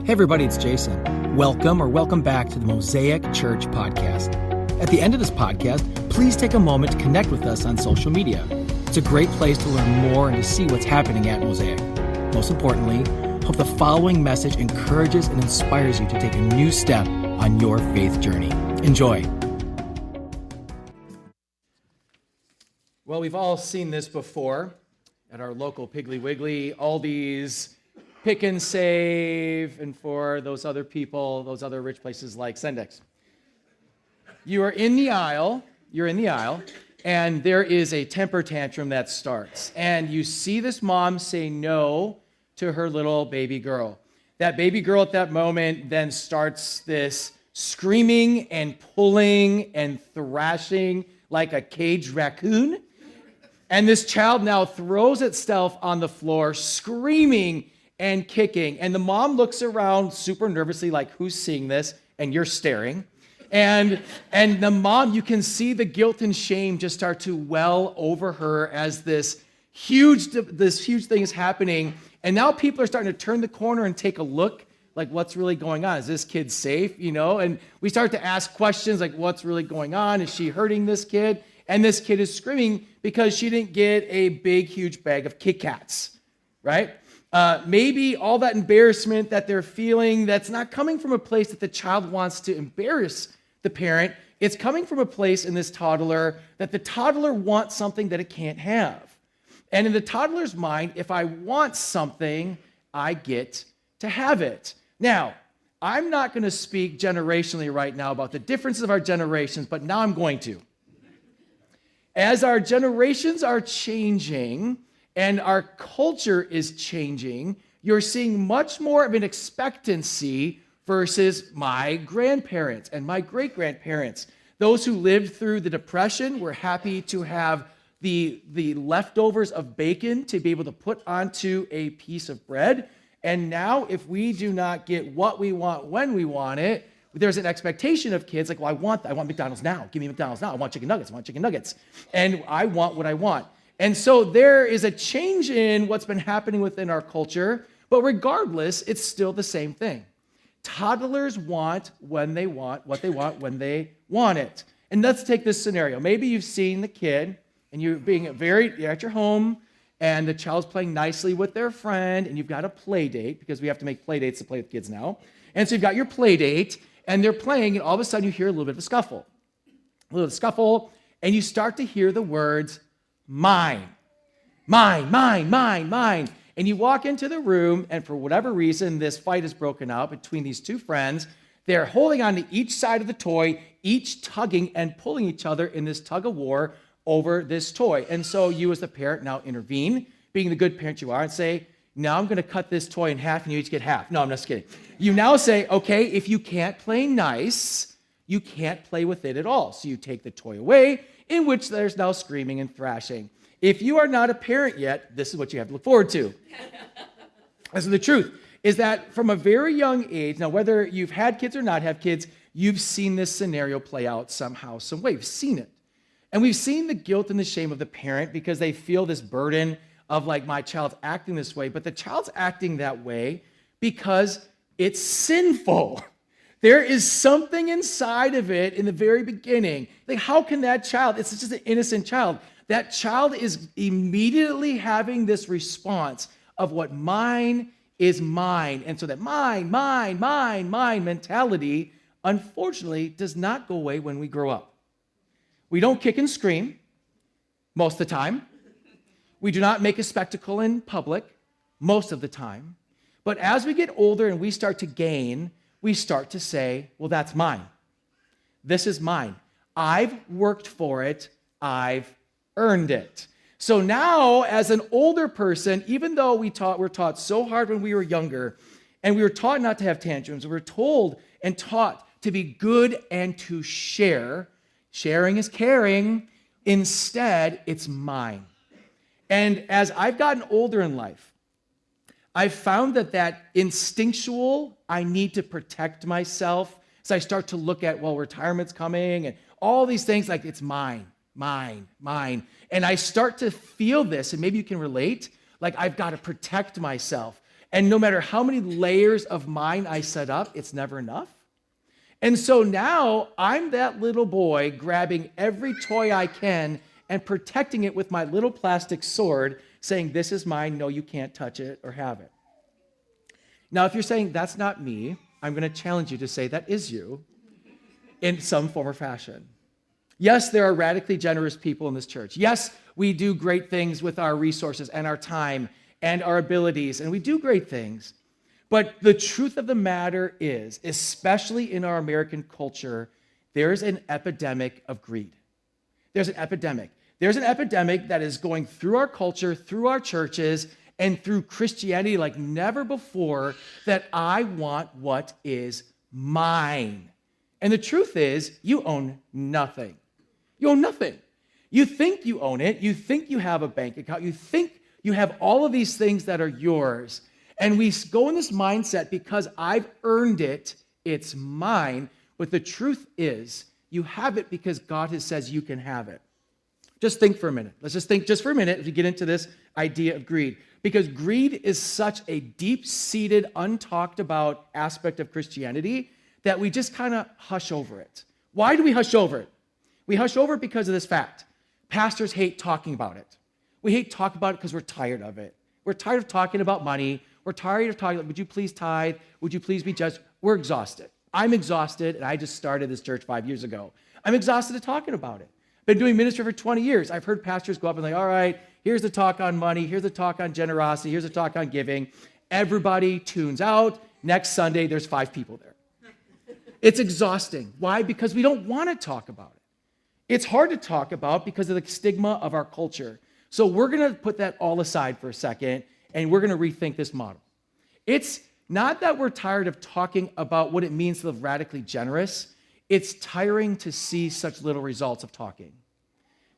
Hey everybody, it's Jason. Welcome back to the Mosaic Church Podcast. At the end of this podcast, please take a moment to connect with us on social media. It's a great place to learn more and to see what's happening at Mosaic. Most importantly, hope the following message encourages and inspires you to take a new step on your faith journey. Enjoy. Well, we've all seen this before at our local Piggly Wiggly, Aldi's, Pick and Save, and for those other people, those other rich places like Sendex. You're in the aisle, and there is a temper tantrum that starts. And you see this mom say no to her little baby girl. That baby girl at that moment then starts this screaming and pulling and thrashing like a caged raccoon. And this child now throws itself on the floor, screaming and kicking. And the mom looks around super nervously like, who's seeing this? And you're staring. And the mom, you can see the guilt and shame just start to well over her as this huge thing is happening. And now people are starting to turn the corner and take a look, like what's really going on? Is this kid safe? And we start to ask questions like, what's really going on? Is she hurting this kid? And this kid is screaming because she didn't get a big, huge bag of Kit Kats, right? Maybe all that embarrassment that they're feeling, that's not coming from a place that the child wants to embarrass the parent. It's coming from a place in this toddler that the toddler wants something that it can't have. And in the toddler's mind, if I want something, I get to have it. Now, I'm not going to speak generationally right now about the differences of our generations, but now I'm going to. As our generations are changing, and our culture is changing, you're seeing much more of an expectancy versus my grandparents and my great-grandparents. Those who lived through the Depression were happy to have the leftovers of bacon to be able to put onto a piece of bread. And now if we do not get what we want when we want it, there's an expectation of kids like, well, I want McDonald's now. Give me McDonald's now. I want chicken nuggets. And I want what I want. And so there is a change in what's been happening within our culture, but regardless, it's still the same thing. Toddlers want when they want what they want when they want it. And let's take this scenario. Maybe you've seen the kid and you're at your home and the child's playing nicely with their friend and you've got a play date because we have to make play dates to play with kids now. And so you've got your play date and they're playing and all of a sudden you hear a little bit of a scuffle. And you start to hear the words, mine. And you walk into the room, and for whatever reason, this fight is broken out between these two friends. They're holding on to each side of the toy, each tugging and pulling each other in this tug of war over this toy. And so you as the parent now intervene, being the good parent you are, and say, now I'm going to cut this toy in half, and you each get half. No, I'm just kidding. You now say, okay, if you can't play nice, you can't play with it at all. So you take the toy away, in which there's now screaming and thrashing. If you are not a parent yet, this is what you have to look forward to. So the truth is that from a very young age, now whether you've had kids or not have kids, you've seen this scenario play out somehow, some way. We've seen it. And we've seen the guilt and the shame of the parent because they feel this burden of like, my child's acting this way, but the child's acting that way because it's sinful. There is something inside of it in the very beginning. Like, how can that child, it's just an innocent child, that child is immediately having this response of what mine is mine. And so that mine mentality, unfortunately, does not go away when we grow up. We don't kick and scream most of the time. We do not make a spectacle in public most of the time. But as we get older and we start to gain, we start to say, well, that's mine. This is mine. I've worked for it. I've earned it. So now, as an older person, even though we're taught so hard when we were younger, and we were taught not to have tantrums, we were told and taught to be good and to share. Sharing is caring. Instead, it's mine. And as I've gotten older in life, I've found that instinctual, I need to protect myself. So I start to look at, well, retirement's coming and all these things like it's mine. And I start to feel this, and maybe you can relate, like I've got to protect myself. And no matter how many layers of mine I set up, it's never enough. And so now I'm that little boy grabbing every toy I can and protecting it with my little plastic sword, saying, this is mine, no, you can't touch it or have it. Now, if you're saying, that's not me, I'm going to challenge you to say, that is you, in some form or fashion. Yes, there are radically generous people in this church. Yes, we do great things with our resources and our time and our abilities, and we do great things. But the truth of the matter is, especially in our American culture, there's an epidemic of greed. There's an epidemic. There's an epidemic that is going through our culture, through our churches, and through Christianity like never before, that I want what is mine. And the truth is, you own nothing. You own nothing. You think you own it. You think you have a bank account. You think you have all of these things that are yours. And we go in this mindset, because I've earned it, it's mine. But the truth is, you have it because God has says you can have it. Just think for a minute. Let's just think just for a minute as we get into this idea of greed. Because greed is such a deep-seated, untalked about aspect of Christianity that we just kind of hush over it. Why do we hush over it? We hush over it because of this fact. Pastors hate talking about it. We hate talking about it because we're tired of it. We're tired of talking about money. We're tired of talking, would you please tithe? Would you please be just? We're exhausted. I'm exhausted, and I just started this church 5 years ago. I'm exhausted of talking about it. Been doing ministry for 20 years. I've heard pastors go up and like, all right, here's the talk on money. Here's the talk on generosity. Here's the talk on giving. Everybody tunes out. Next Sunday, there's 5 people there. It's exhausting. Why? Because we don't want to talk about it. It's hard to talk about because of the stigma of our culture. So we're going to put that all aside for a second, and we're going to rethink this model. It's not that we're tired of talking about what it means to live radically generous. It's tiring to see such little results of talking.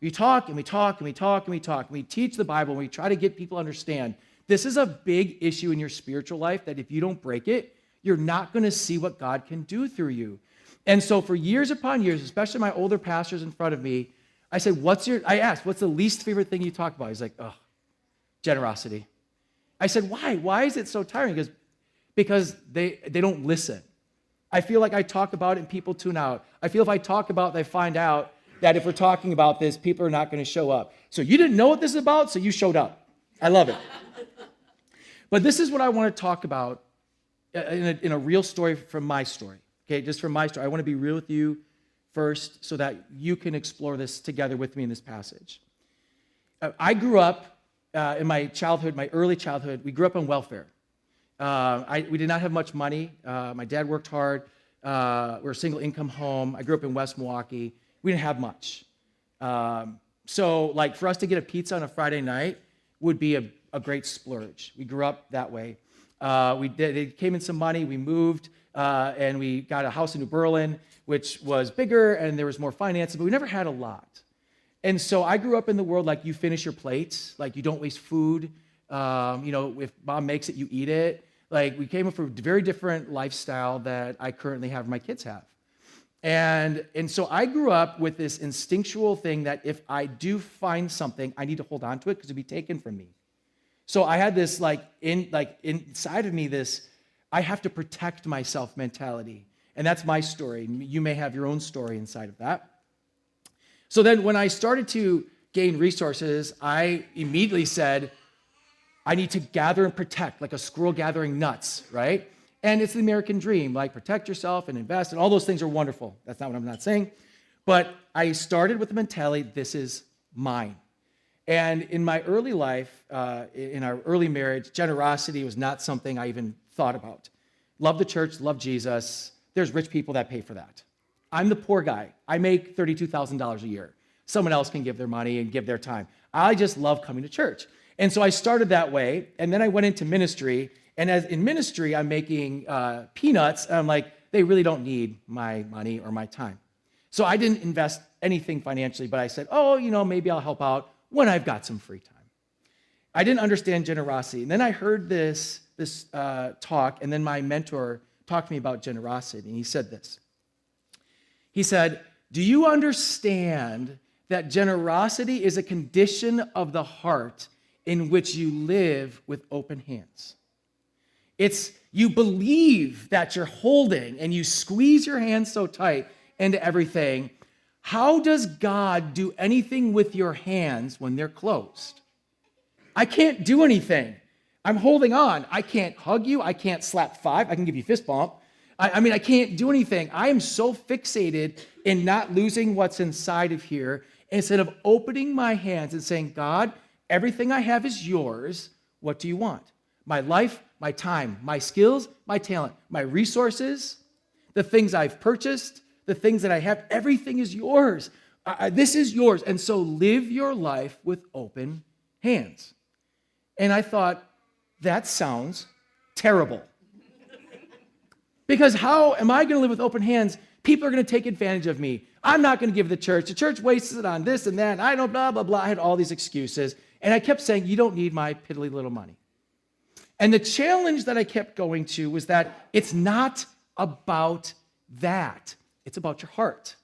We talk and we talk and we talk and we talk. And we teach the Bible and we try to get people to understand this is a big issue in your spiritual life that if you don't break it, you're not going to see what God can do through you. And so for years upon years, especially my older pastors in front of me, I said, I asked, what's the least favorite thing you talk about? He's like, generosity. I said, why? Why is it so tiring? He goes, because they don't listen. I feel like I talk about it and people tune out. I feel if I talk about it, they find out that if we're talking about this, people are not going to show up. So you didn't know what this is about, so you showed up. I love it. But this is what I want to talk about in a real story from my story. Okay, just from my story. I want to be real with you first so that you can explore this together with me in this passage. I grew up in my childhood, my early childhood, we grew up on welfare. We did not have much money. My dad worked hard. We're a single income home. I grew up in West Milwaukee. We didn't have much. So like for us to get a pizza on a Friday night would be a great splurge. We grew up that way. It came in some money. We moved and we got a house in New Berlin, which was bigger and there was more finances, but we never had a lot. And so I grew up in the world like you finish your plates, like you don't waste food. If mom makes it, you eat it. Like we came up from a very different lifestyle that I currently have, my kids have. And so I grew up with this instinctual thing that if I do find something, I need to hold on to it because it'll be taken from me. So I had this inside of me, this I have to protect myself mentality. And that's my story. You may have your own story inside of that. So then when I started to gain resources, I immediately said, I need to gather and protect, like a squirrel gathering nuts, right? And it's the American dream, like protect yourself and invest, and all those things are wonderful. That's not what I'm not saying. But I started with the mentality, this is mine. And in my early life, in our early marriage, generosity was not something I even thought about. Love the church, love Jesus. There's rich people that pay for that. I'm the poor guy. I make $32,000 a year. Someone else can give their money and give their time. I just love coming to church. And so I started that way, and then I went into ministry, and as in ministry, I'm making peanuts, and I'm like, they really don't need my money or my time. So I didn't invest anything financially, but I said, maybe I'll help out when I've got some free time. I didn't understand generosity. And then I heard this talk, and then my mentor talked to me about generosity, and he said this. He said, do you understand that generosity is a condition of the heart in which you live with open hands? It's you believe that you're holding and you squeeze your hands so tight into everything. How does God do anything with your hands when they're closed? I can't do anything. I'm holding on. I can't hug you. I can't slap five. I can give you a fist bump. I can't do anything. I am so fixated in not losing what's inside of here. Instead of opening my hands and saying, God, everything I have is yours. What do you want? My life, my time, my skills, my talent, my resources, the things I've purchased, the things that I have, everything is yours. This is yours. And so live your life with open hands. And I thought, that sounds terrible. Because how am I going to live with open hands? People are going to take advantage of me. I'm not going to give the church. The church wastes it on this and that. And I don't blah, blah, blah. I had all these excuses. And I kept saying, you don't need my piddly little money. And the challenge that I kept going to was that it's not about that. It's about your heart.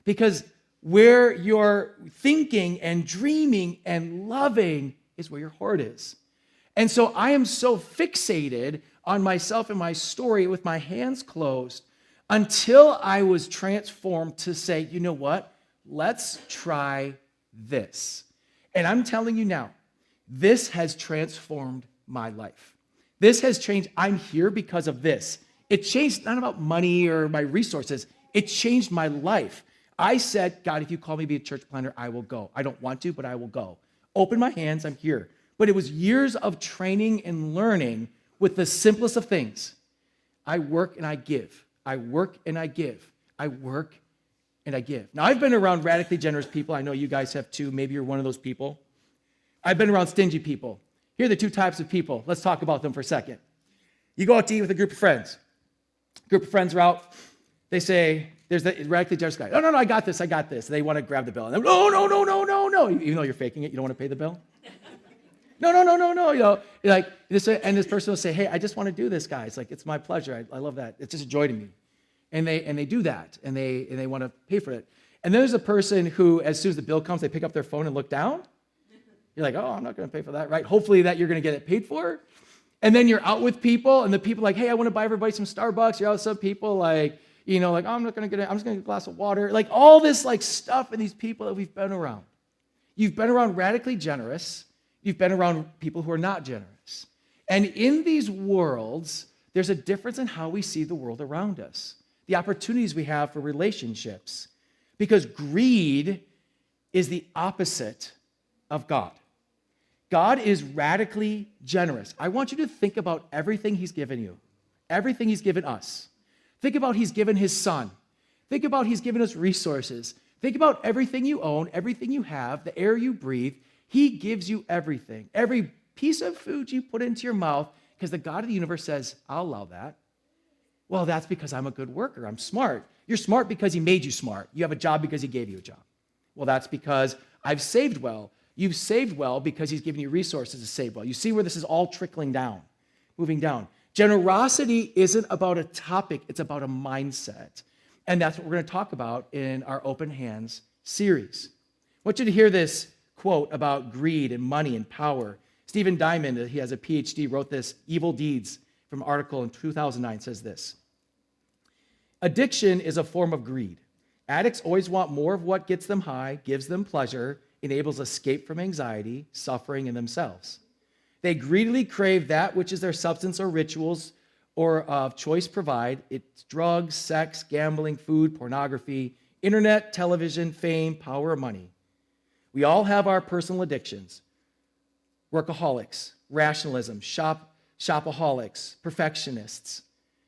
Because where you're thinking and dreaming and loving is where your heart is. And so I am so fixated on myself and my story with my hands closed until I was transformed to say, you know what? Let's try this. And I'm telling you now, this has transformed my life. This has changed. I'm here because of this. It changed not about money or my resources. It changed my life. I said, God, if you call me to be a church planner, I will go. I don't want to, but I will go. Open my hands, I'm here. But it was years of training and learning with the simplest of things. I work and I give. I work and I give. I work and I give. Now, I've been around radically generous people. I know you guys have too. Maybe you're one of those people. I've been around stingy people. Here are the two types of people. Let's talk about them for a second. You go out to eat with a group of friends. A group of friends are out. They say, there's the radically generous guy. No, I got this. They want to grab the bill. And no. Even though you're faking it, you don't want to pay the bill? No. You know, like this, and this person will say, hey, I just want to do this, guys. Like, it's my pleasure. I love that. It's just a joy to me. And they do that, and they want to pay for it. And then there's a person who, as soon as the bill comes, they pick up their phone and look down. You're like, oh, I'm not going to pay for that, right? Hopefully that you're going to get it paid for. And then you're out with people, and the people are like, hey, I want to buy everybody some Starbucks. You're out with some people like, you know, like, oh, I'm not going to get it. I'm just going to get a glass of water. Like all this like stuff and these people that we've been around. You've been around radically generous. You've been around people who are not generous. And in these worlds, there's a difference in how we see the world around us, the opportunities we have for relationships, because greed is the opposite of God. God is radically generous. I want you to think about everything he's given you, everything he's given us. Think about he's given his son. Think about he's given us resources. Think about everything you own, everything you have, the air you breathe. He gives you everything. Every piece of food you put into your mouth, because the God of the universe says, I'll allow that. Well, that's because I'm a good worker. I'm smart. You're smart because he made you smart. You have a job because he gave you a job. Well, that's because I've saved well. You've saved well because he's given you resources to save well. You see where this is all trickling down, moving down. Generosity isn't about a topic. It's about a mindset. And that's what we're going to talk about in our Open Hands series. I want you to hear this quote about greed and money and power. Stephen Diamond, he has a PhD, wrote this Evil Deeds from an article in 2009, says this. Addiction is a form of greed. Addicts always want more of what gets them high, gives them pleasure, enables escape from anxiety, suffering in themselves. They greedily crave that which is their substance or rituals or of choice provide. It's drugs, sex, gambling, food, pornography, internet, television, fame, power, or money. We all have our personal addictions. Workaholics, rationalism, shopaholics, perfectionists.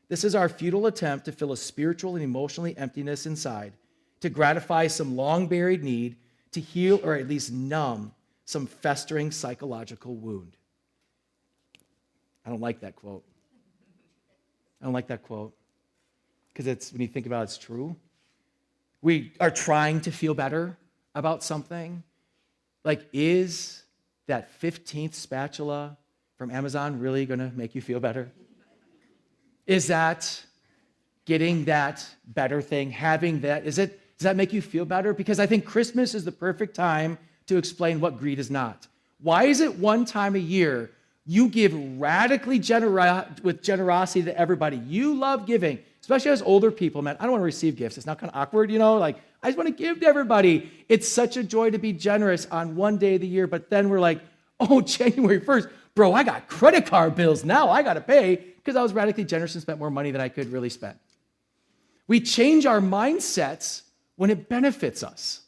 This is our futile attempt to fill a spiritual and emotional emptiness inside, to gratify some long-buried need, to heal or at least numb some festering psychological wound. I don't like that quote. Because it's, when you think about it, it's true. We are trying to feel better about something. Like, is that 15th spatula from Amazon really going to make you feel better? Is that getting that better thing, having that, does that make you feel better? Because I think Christmas is the perfect time to explain what greed is not. Why is it one time a year You give radically with generosity to everybody. You love giving, especially as older people. Man, I don't want to receive gifts. It's not kind of awkward, like I just want to give to everybody. It's such a joy to be generous on one day of the year, but then we're like, oh, January 1st, bro, I got credit card bills now. I got to pay because I was radically generous and spent more money than I could really spend. We change our mindsets when it benefits us.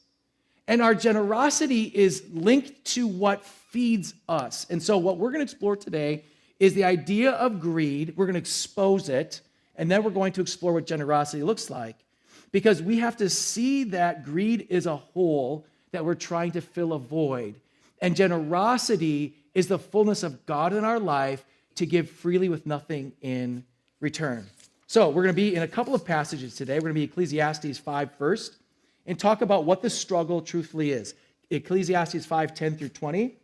And our generosity is linked to what feeds us. And so what we're going to explore today is the idea of greed. We're going to expose it, and then we're going to explore what generosity looks like. Because we have to see that greed is a hole that we're trying to fill a void. And generosity is the fullness of God in our life to give freely with nothing in return. So we're going to be in a couple of passages today. We're going to be Ecclesiastes 5 first and talk about what the struggle truthfully is. Ecclesiastes 5, 10 through 20.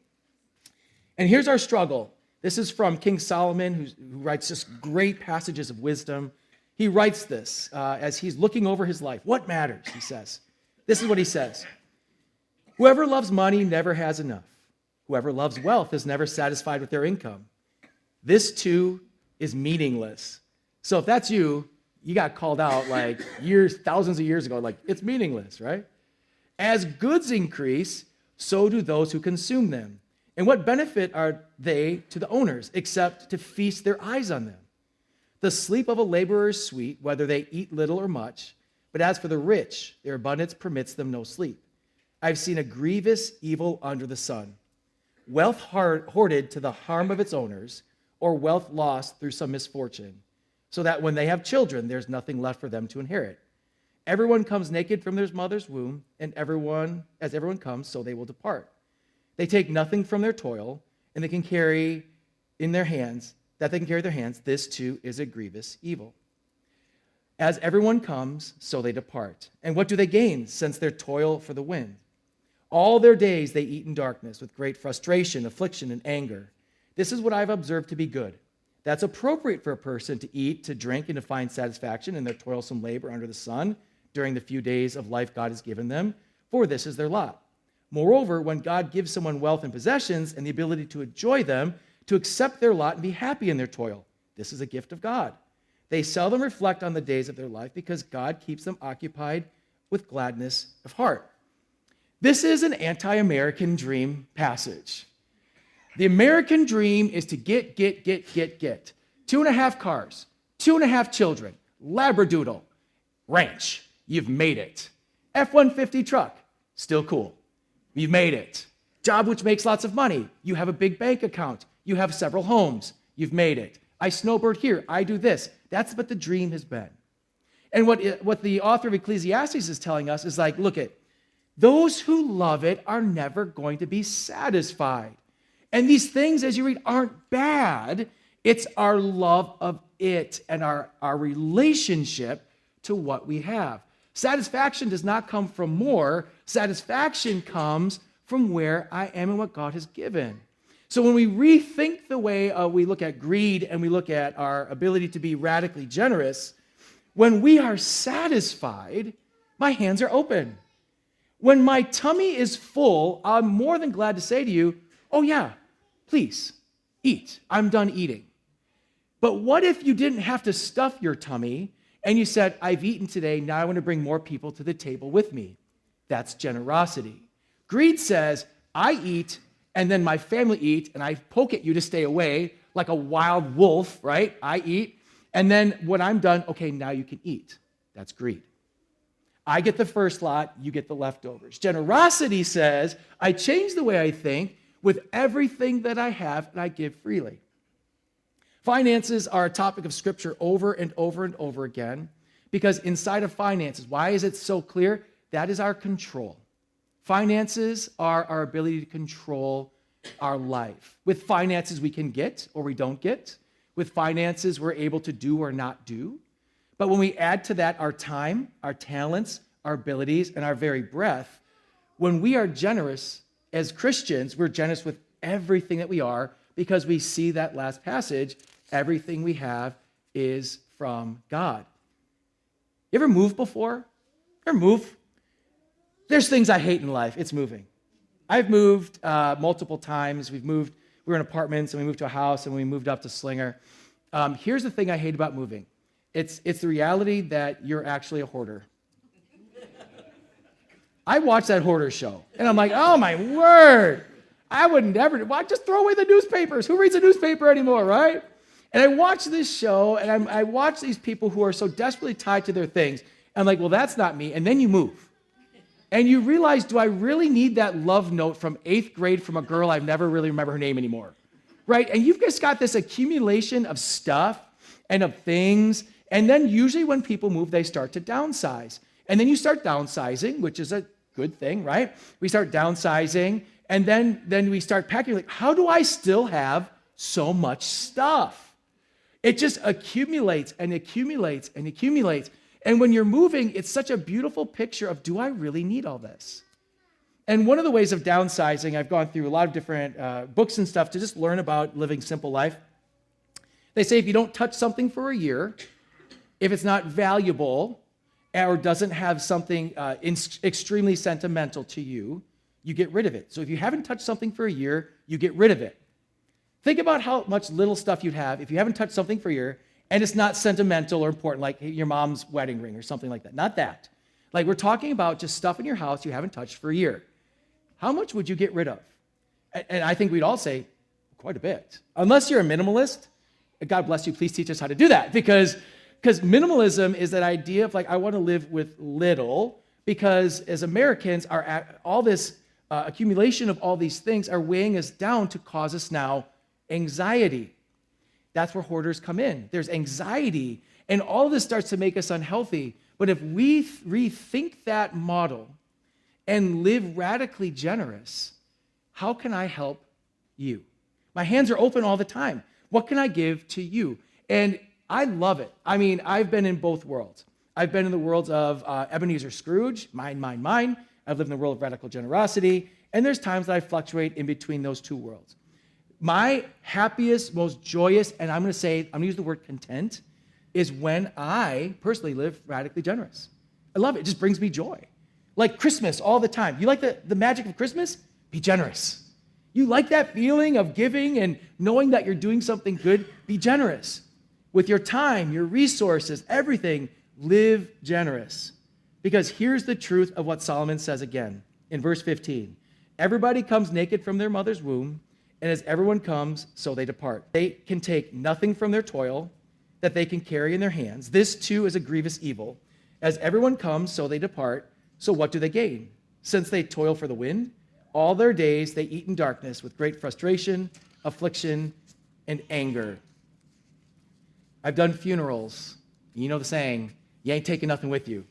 And here's our struggle. This is from King Solomon, who writes just great passages of wisdom. He writes this as he's looking over his life. What matters, he says. This is what he says. Whoever loves money never has enough. Whoever loves wealth is never satisfied with their income. This too is meaningless. So if that's you, you got called out like thousands of years ago, like it's meaningless, right? As goods increase, so do those who consume them. And what benefit are they to the owners except to feast their eyes on them? The sleep of a laborer is sweet, whether they eat little or much. But as for the rich, their abundance permits them no sleep. I've seen a grievous evil under the sun. Wealth hoarded to the harm of its owners, or wealth lost through some misfortune, so that when they have children, there's nothing left for them to inherit. Everyone comes naked from their mother's womb, and as everyone comes, so they will depart. They take nothing from their toil, and they can carry their hands. This too is a grievous evil. As everyone comes, so they depart. And what do they gain, since their toil for the wind? All their days they eat in darkness, with great frustration, affliction, and anger. This is what I've observed to be good. That's appropriate for a person to eat, to drink, and to find satisfaction in their toilsome labor under the sun during the few days of life God has given them, for this is their lot. Moreover, when God gives someone wealth and possessions and the ability to enjoy them, to accept their lot and be happy in their toil, this is a gift of God. They seldom reflect on the days of their life because God keeps them occupied with gladness of heart. This is an anti-American dream passage. The American dream is to get. 2.5 cars, 2.5 children, Labradoodle, ranch, you've made it. F-150 truck, still cool. You've made it. Job which makes lots of money. You have a big bank account. You have several homes. You've made it. I snowbird here. I do this. That's what the dream has been. And what the author of Ecclesiastes is telling us is like, look, those who love it are never going to be satisfied. And these things, as you read, aren't bad. It's our love of it and our relationship to what we have. Satisfaction does not come from more. Satisfaction comes from where I am and what God has given. So when we rethink the way we look at greed and we look at our ability to be radically generous, when we are satisfied, my hands are open. When my tummy is full, I'm more than glad to say to you, oh yeah, please, eat. I'm done eating. But what if you didn't have to stuff your tummy and you said, I've eaten today, now I want to bring more people to the table with me? That's generosity. Greed says, I eat, and then my family eat, and I poke at you to stay away like a wild wolf, right? I eat, and then when I'm done, okay, now you can eat. That's greed. I get the first lot, you get the leftovers. Generosity says, I change the way I think with everything that I have, and I give freely. Finances are a topic of Scripture over and over and over again, because inside of finances, why is it so clear? That is our control. Finances are our ability to control our life. With finances, we can get or we don't get. With finances, we're able to do or not do. But when we add to that our time, our talents, our abilities, and our very breath, when we are generous as Christians, we're generous with everything that we are because we see that last passage, everything we have is from God. You ever moved before? Ever move? There's things I hate in life. It's moving. I've moved multiple times. We've moved we were in apartments, and we moved to a house, and we moved up to Slinger. Here's the thing I hate about moving. It's the reality that you're actually a hoarder. I watched that hoarder show, and I'm like, oh my word, I would never, why just throw away the newspapers? Who reads a newspaper anymore, right? And I watch this show, and I watch these people who are so desperately tied to their things. And I'm like, well, that's not me. And then you move. And you realize, do I really need that love note from 8th grade from a girl I never really remember her name anymore, right? And you've just got this accumulation of stuff and of things. And then usually when people move, they start to downsize. And then you start downsizing, which is a good thing, right? We start downsizing, and then we start packing. Like, how do I still have so much stuff? It just accumulates and accumulates and accumulates. And when you're moving, it's such a beautiful picture of, do I really need all this? And one of the ways of downsizing, I've gone through a lot of different books and stuff to just learn about living simple life. They say if you don't touch something for a year, if it's not valuable, or doesn't have something extremely sentimental to you, you get rid of it. So if you haven't touched something for a year, you get rid of it. Think about how much little stuff you'd have if you haven't touched something for a year and it's not sentimental or important, like your mom's wedding ring or something like that. Not that. Like, we're talking about just stuff in your house you haven't touched for a year. How much would you get rid of? And I think we'd all say, quite a bit. Unless you're a minimalist, God bless you, please teach us how to do that, because minimalism is that idea of, like, I want to live with little, because as Americans, all this accumulation of all these things are weighing us down to cause us now anxiety. That's where hoarders come in. There's anxiety, and all of this starts to make us unhealthy. But if we rethink that model and live radically generous, how can I help you? My hands are open all the time. What can I give to you? And I love it. I mean, I've been in both worlds. I've been in the worlds of Ebenezer Scrooge, mine, mine, mine. I've lived in the world of radical generosity. And there's times that I fluctuate in between those two worlds. My happiest, most joyous, and I'm going to use the word content, is when I personally live radically generous. I love it. It just brings me joy. Like Christmas all the time. You like the magic of Christmas? Be generous. You like that feeling of giving and knowing that you're doing something good? Be generous. With your time, your resources, everything, live generous. Because here's the truth of what Solomon says again in verse 15. Everybody comes naked from their mother's womb, and as everyone comes, so they depart. They can take nothing from their toil that they can carry in their hands. This too is a grievous evil. As everyone comes, so they depart. So what do they gain? Since they toil for the wind, all their days they eat in darkness with great frustration, affliction, and anger. I've done funerals. You know the saying, you ain't taking nothing with you.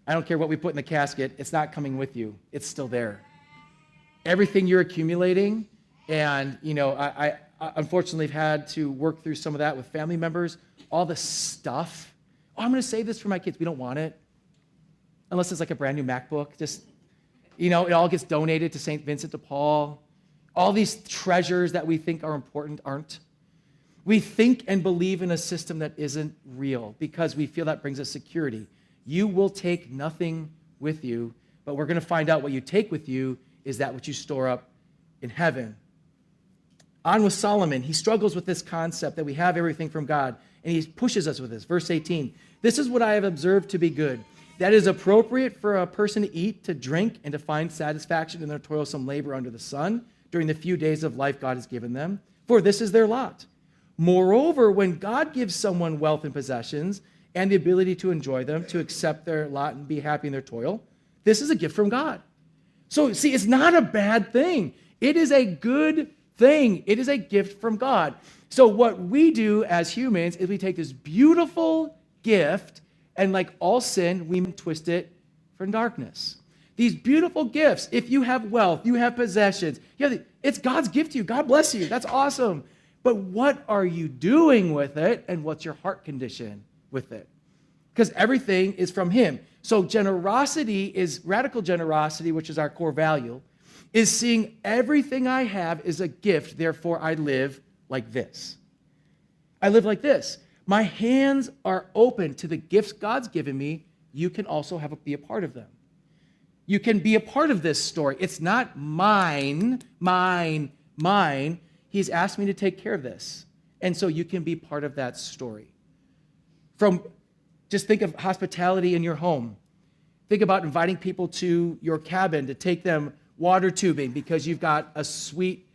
I don't care what we put in the casket, it's not coming with you. It's still there. Everything you're accumulating, and I unfortunately have had to work through some of that with family members, all the stuff. Oh, I'm going to save this for my kids. We don't want it. Unless it's like a brand new MacBook. Just, it all gets donated to St. Vincent de Paul. All these treasures that we think are important aren't. We think and believe in a system that isn't real because we feel that brings us security. You will take nothing with you, but we're going to find out what you take with you is that which you store up in heaven. On with Solomon. He struggles with this concept that we have everything from God, and he pushes us with this. Verse 18, this is what I have observed to be good, that is appropriate for a person to eat, to drink, and to find satisfaction in their toilsome labor under the sun during the few days of life God has given them, for this is their lot. Moreover, when God gives someone wealth and possessions and the ability to enjoy them, to accept their lot and be happy in their toil, this is a gift from God. So, see, it's not a bad thing. It is a good thing. It is a gift from God. So what we do as humans is we take this beautiful gift and, like all sin, we twist it for darkness. These beautiful gifts, if you have wealth, you have possessions, it's God's gift to you. God bless you. That's awesome. But what are you doing with it, and what's your heart condition with it? Because everything is from him. So generosity is radical generosity, which is our core value, is seeing everything I have is a gift, therefore I live like this. I live like this. My hands are open to the gifts God's given me. You can also be a part of them. You can be a part of this story. It's not mine, mine, mine. He's asked me to take care of this. And so you can be part of that story. Just think of hospitality in your home. Think about inviting people to your cabin to take them water tubing because you've got a sweet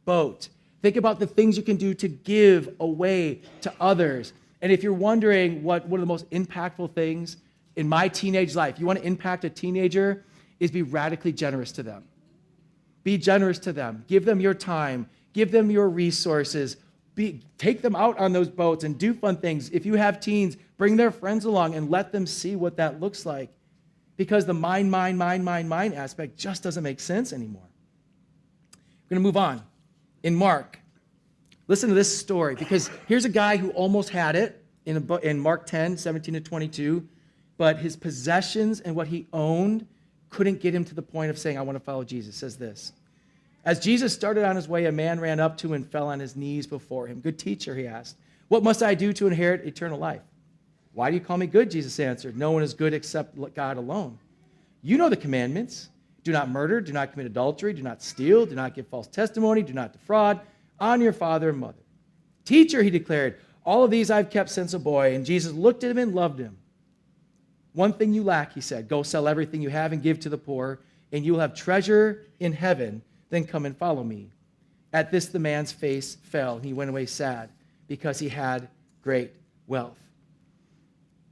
boat. Think about the things you can do to give away to others. And if you're wondering what one of the most impactful things in my teenage life, you want to impact a teenager, is be radically generous to them. Be generous to them. Give them your time. Give them your resources. Take them out on those boats and do fun things. If you have teens, bring their friends along and let them see what that looks like. Because the mine aspect just doesn't make sense anymore. We're going to move on. In Mark, listen to this story, because here's a guy who almost had it in Mark 10, 17 to 22, but his possessions and what he owned couldn't get him to the point of saying, I want to follow Jesus. It says this. As Jesus started on his way, a man ran up to him and fell on his knees before him. Good teacher, he asked, what must I do to inherit eternal life? Why do you call me good? Jesus answered, no one is good except God alone. You know the commandments. Do not murder, do not commit adultery, do not steal, do not give false testimony, do not defraud, honor your father and mother. Teacher, he declared, all of these I've kept since a boy. And Jesus looked at him and loved him. One thing you lack, he said, go sell everything you have and give to the poor, and you will have treasure in heaven. Then come and follow me. At this, the man's face fell, and he went away sad because he had great wealth.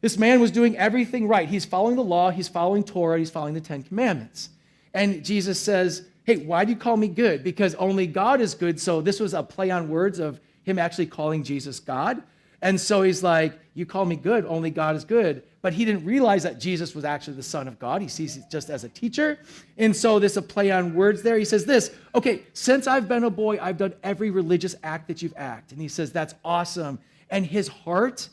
This man was doing everything right. He's following the law, he's following Torah, he's following the Ten Commandments. And Jesus says, hey, why do you call me good? Because only God is good. So this was a play on words of him actually calling Jesus God. And so he's like, you call me good, only God is good. But he didn't realize that Jesus was actually the Son of God. He sees it just as a teacher. And so there's a play on words there. He says this, okay, since I've been a boy, I've done every religious act that you've acted. And he says, that's awesome. And his heart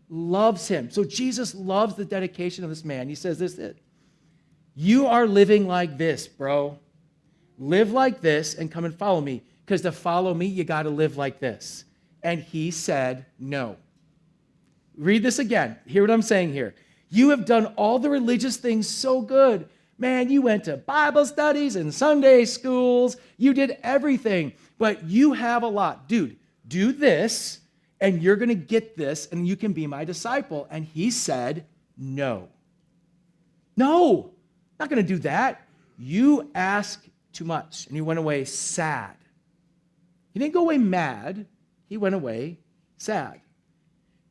loves him. So Jesus loves the dedication of this man. He says this, you are living like this, bro. Live like this and come and follow me. Because to follow me, you got to live like this. And he said no. Read this again. Hear what I'm saying here. You have done all the religious things so good. Man, you went to Bible studies and Sunday schools. You did everything. But you have a lot. Dude, do this, and you're going to get this, and you can be my disciple. And he said no. No. Not going to do that. You ask too much. And he went away sad. He didn't go away mad. He went away sad.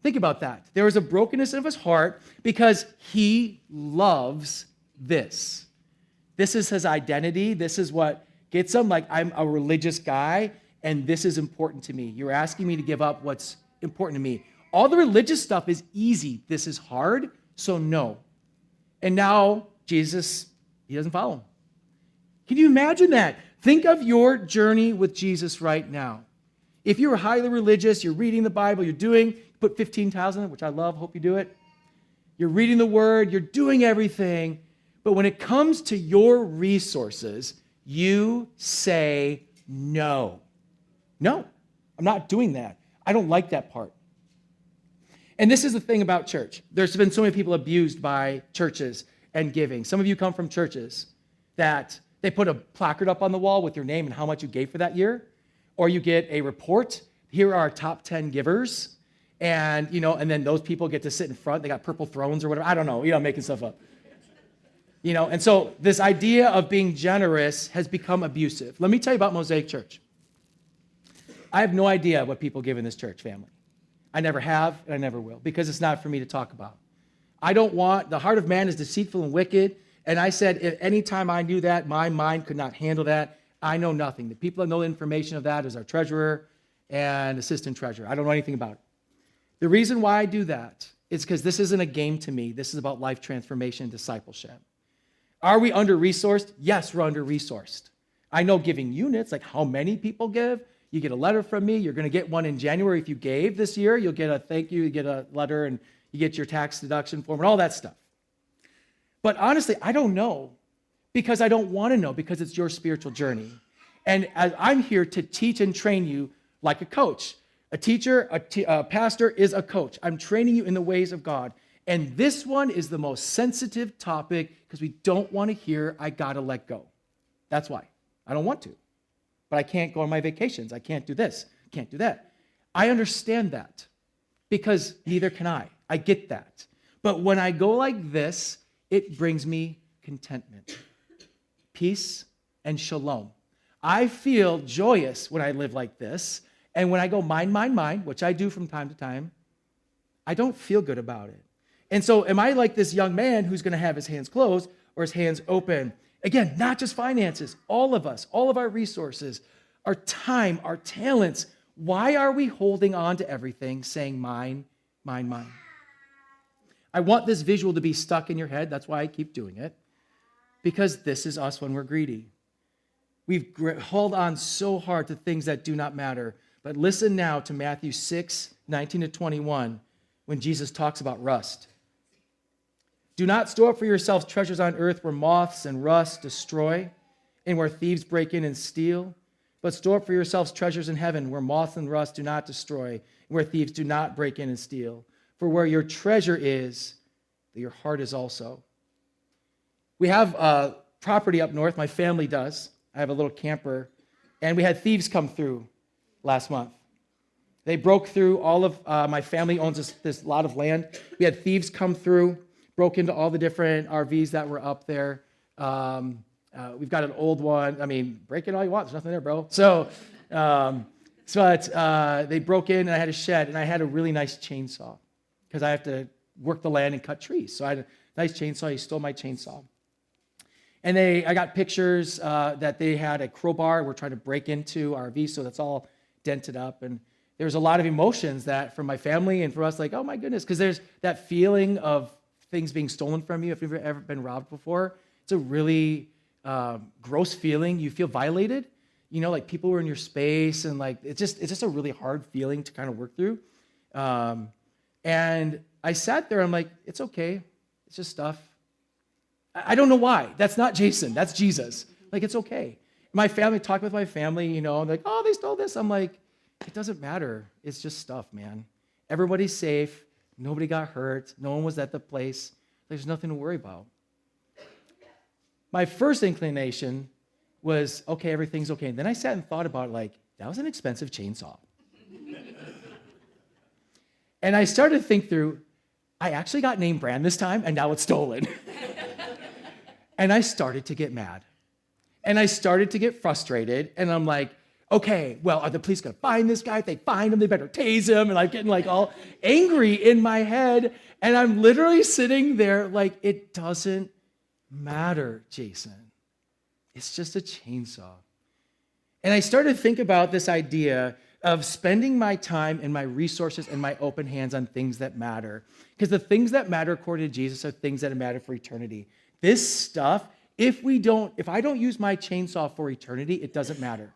Think about that. There was a brokenness of his heart because he loves this. This is his identity. This is what gets him. Like, I'm a religious guy, and this is important to me. You're asking me to give up what's important to me. All the religious stuff is easy. This is hard, so no. And now Jesus, he doesn't follow him. Can you imagine that? Think of your journey with Jesus right now. If you're highly religious, you're reading the Bible, put 15 tiles in it, which I love, hope you do it. You're reading the Word, you're doing everything. But when it comes to your resources, you say no. No, I'm not doing that. I don't like that part. And this is the thing about church. There's been so many people abused by churches and giving. Some of you come from churches that they put a placard up on the wall with your name and how much you gave for that year. Or you get a report. Here are our top 10 givers. And, and then those people get to sit in front. They got purple thrones or whatever. I don't know. Making stuff up. And so this idea of being generous has become abusive. Let me tell you about Mosaic Church. I have no idea what people give in this church family. I never have, and I never will, because it's not for me to talk about. The heart of man is deceitful and wicked. And I said, if any time I knew that, my mind could not handle that. I know nothing. The people that know the information of that is our treasurer and assistant treasurer. I don't know anything about it. The reason why I do that is because this isn't a game to me. This is about life transformation and discipleship. Are we under-resourced? Yes, we're under-resourced. I know giving units, like how many people give. You get a letter from me. You're going to get one in January. If you gave this year, you'll get a thank you. You get a letter, and you get your tax deduction form and all that stuff. But honestly, I don't know. Because I don't want to know, because it's your spiritual journey. And I'm here to teach and train you like a coach. A teacher, a pastor is a coach. I'm training you in the ways of God. And this one is the most sensitive topic because we don't want to hear, I got to let go. That's why. I don't want to. but I can't go on my vacations. I can't do this, can't do that. I understand that because neither can I. I get that. But when I go like this, it brings me contentment, peace, and shalom. I feel joyous when I live like this. And when I go mine, which I do from time to time, I don't feel good about it. And so am I like this young man who's going to have his hands closed or his hands open? Again, not just finances, all of us, all of our resources, our time, our talents. Why are we holding on to everything, saying mine, mine, mine? I want this visual to be stuck in your head. That's why I keep doing it. Because this is us when we're greedy. We've held on so hard to things that do not matter. But listen now to Matthew 6, 19 to 21, when Jesus talks about rust. Do not store up for yourselves treasures on earth where moths and rust destroy, and where thieves break in and steal. But store up for yourselves treasures in heaven where moths and rust do not destroy, and where thieves do not break in and steal. For where your treasure is, your heart is also. We have property up north. My family does. I have a little camper. And we had thieves come through last month. They broke through all of, my family owns this lot of land. We had thieves come through, broke into all the different RVs that were up there. We've got an old one. I mean, break it all you want. There's nothing there, bro. So, they broke in, and I had a shed, and I had a really nice chainsaw because I have to work the land and cut trees. So I had a nice chainsaw. He stole my chainsaw. And I got pictures that they had a crowbar. We're trying to break into our RV, so that's all dented up. And there was a lot of emotions that from my family and for us, like, oh my goodness, because there's that feeling of things being stolen from you. If you've ever been robbed before, it's a really gross feeling. You feel violated. You know, like people were in your space, and like it's just a really hard feeling to kind of work through. And I sat there. I'm like, it's okay. It's just stuff. I don't know why. That's not Jason. That's Jesus. Like, it's okay. My family, talk with my family, you know, like, oh, they stole this. I'm like, it doesn't matter. It's just stuff, man. Everybody's safe. Nobody got hurt. No one was at the place. There's nothing to worry about. My first inclination was, okay, everything's okay. And then I sat and thought about it, like, that was an expensive chainsaw. And I started to think through, I actually got name brand this time, and now it's stolen. And I started to get mad. And I started to get frustrated. And I'm like, okay, well, are the police going to find this guy? If they find him, they better tase him. And I'm getting like all angry in my head. And I'm literally sitting there like, it doesn't matter, Jason. It's just a chainsaw. And I started to think about this idea of spending my time and my resources and my open hands on things that matter. Because the things that matter, according to Jesus, are things that matter for eternity. This stuff, if I don't use my chainsaw for eternity, it doesn't matter.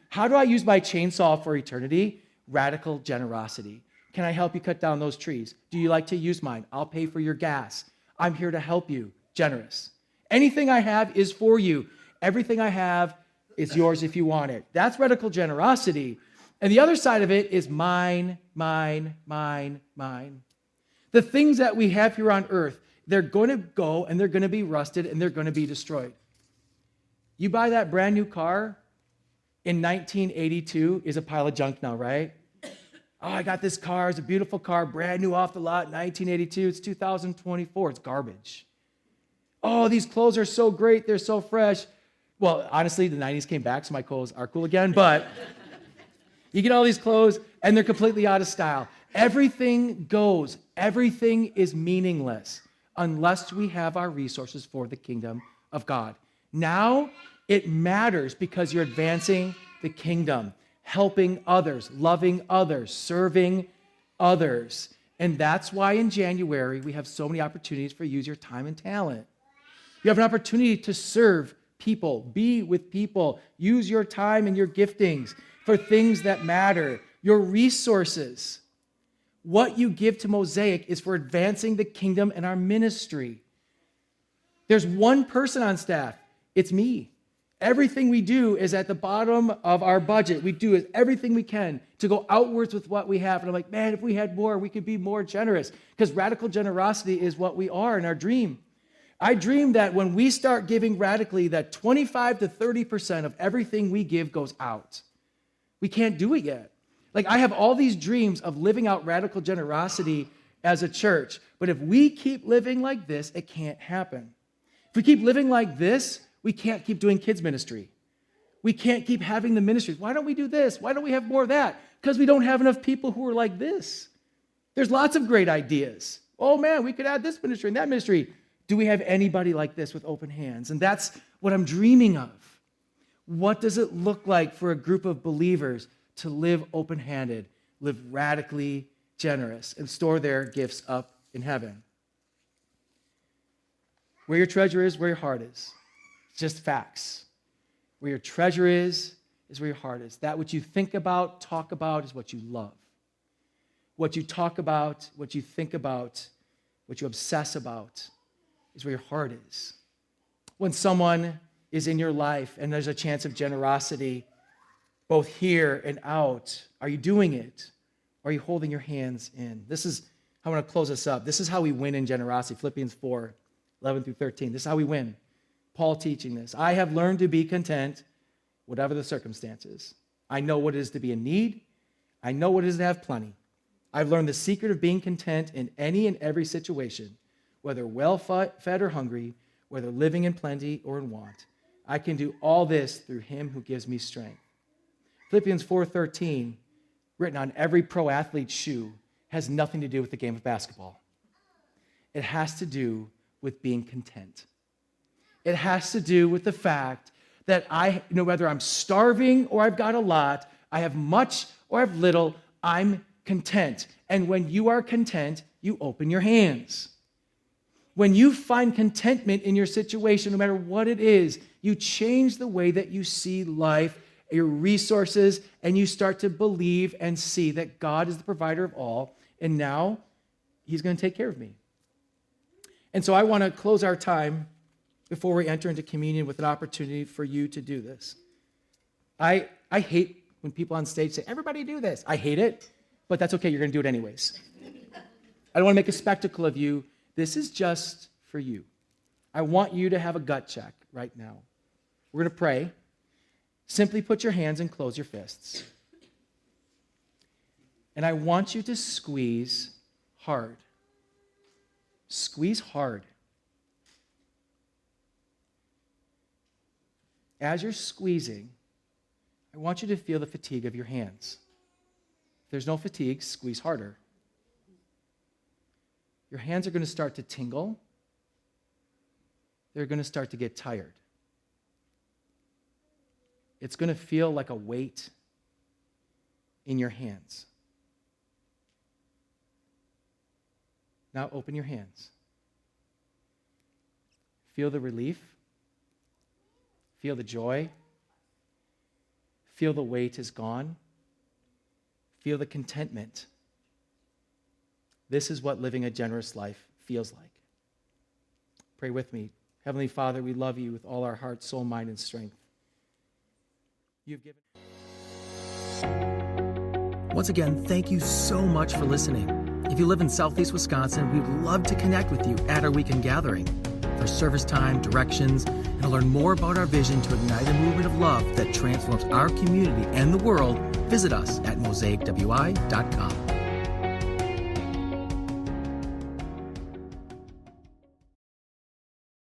How do I use my chainsaw for eternity? Radical generosity. Can I help you cut down those trees? Do you like to use mine? I'll pay for your gas. I'm here to help you. Generous. Anything I have is for you. Everything I have is yours if you want it. That's radical generosity. And the other side of it is mine, mine, mine, mine. The things that we have here on earth, they're going to go and they're going to be rusted and they're going to be destroyed. You buy that brand new car in 1982 is a pile of junk now, right? Oh, I got this car. It's a beautiful car, brand new off the lot, 1982. It's 2024. It's garbage. Oh, these clothes are so great. They're so fresh. Well, honestly, the 90s came back, so my clothes are cool again, but you get all these clothes and they're completely out of style. Everything goes. Everything is meaningless unless we have our resources for the kingdom of God. Now it matters because you're advancing the kingdom, helping others, loving others, serving others. And that's why in January we have so many opportunities for use your time and talent. You have an opportunity to serve people, be with people, use your time and your giftings for things that matter, your resources. What you give to Mosaic is for advancing the kingdom and our ministry. There's one person on staff. It's me. Everything we do is at the bottom of our budget. We do everything we can to go outwards with what we have. And I'm like, man, if we had more, we could be more generous. Because radical generosity is what we are in our dream. I dream that when we start giving radically, that 25 to 30% of everything we give goes out. We can't do it yet. Like, I have all these dreams of living out radical generosity as a church, but if we keep living like this, it can't happen. If we keep living like this, we can't keep doing kids ministry. We can't keep having the ministries. Why don't we do this? Why don't we have more of that? Because we don't have enough people who are like this. There's lots of great ideas. Oh man, we could add this ministry and that ministry. Do we have anybody like this with open hands? And that's what I'm dreaming of. What does it look like for a group of believers to live open-handed, live radically generous, and store their gifts up in heaven? Where your treasure is, where your heart is. It's just facts. Where your treasure is where your heart is. That which you think about, talk about, is what you love. What you talk about, what you think about, what you obsess about is where your heart is. When someone is in your life and there's a chance of generosity, both here and out, are you doing it? Or are you holding your hands in? This is, I want to close this up. This is how we win in generosity. Philippians 4, 11 through 13. This is how we win. Paul teaching this. I have learned to be content, whatever the circumstances. I know what it is to be in need. I know what it is to have plenty. I've learned the secret of being content in any and every situation, whether well-fed or hungry, whether living in plenty or in want. I can do all this through him who gives me strength. Philippians 4:13, written on every pro athlete's shoe, has nothing to do with the game of basketball. It has to do with being content. It has to do with the fact that whether I'm starving or I've got a lot, I have much or I have little, I'm content. And when you are content, you open your hands. When you find contentment in your situation, no matter what it is, you change the way that you see life, your resources, and you start to believe and see that God is the provider of all, and now he's going to take care of me. And so I want to close our time before we enter into communion with an opportunity for you to do this. I hate when people on stage say, everybody do this. I hate it, but that's okay. You're going to do it anyways. I don't want to make a spectacle of you. This is just for you. I want you to have a gut check right now. We're going to pray. Simply put your hands and close your fists. And I want you to squeeze hard. Squeeze hard. As you're squeezing, I want you to feel the fatigue of your hands. If there's no fatigue, squeeze harder. Your hands are going to start to tingle. They're going to start to get tired. It's going to feel like a weight in your hands. Now open your hands. Feel the relief. Feel the joy. Feel the weight is gone. Feel the contentment. This is what living a generous life feels like. Pray with me. Heavenly Father, we love you with all our heart, soul, mind, and strength. You've given. Once again, thank you so much for listening. If you live in Southeast Wisconsin, we'd love to connect with you at our weekend gathering. For service time, directions, and to learn more about our vision to ignite a movement of love that transforms our community and the world, visit us at mosaicwi.com.